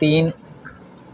3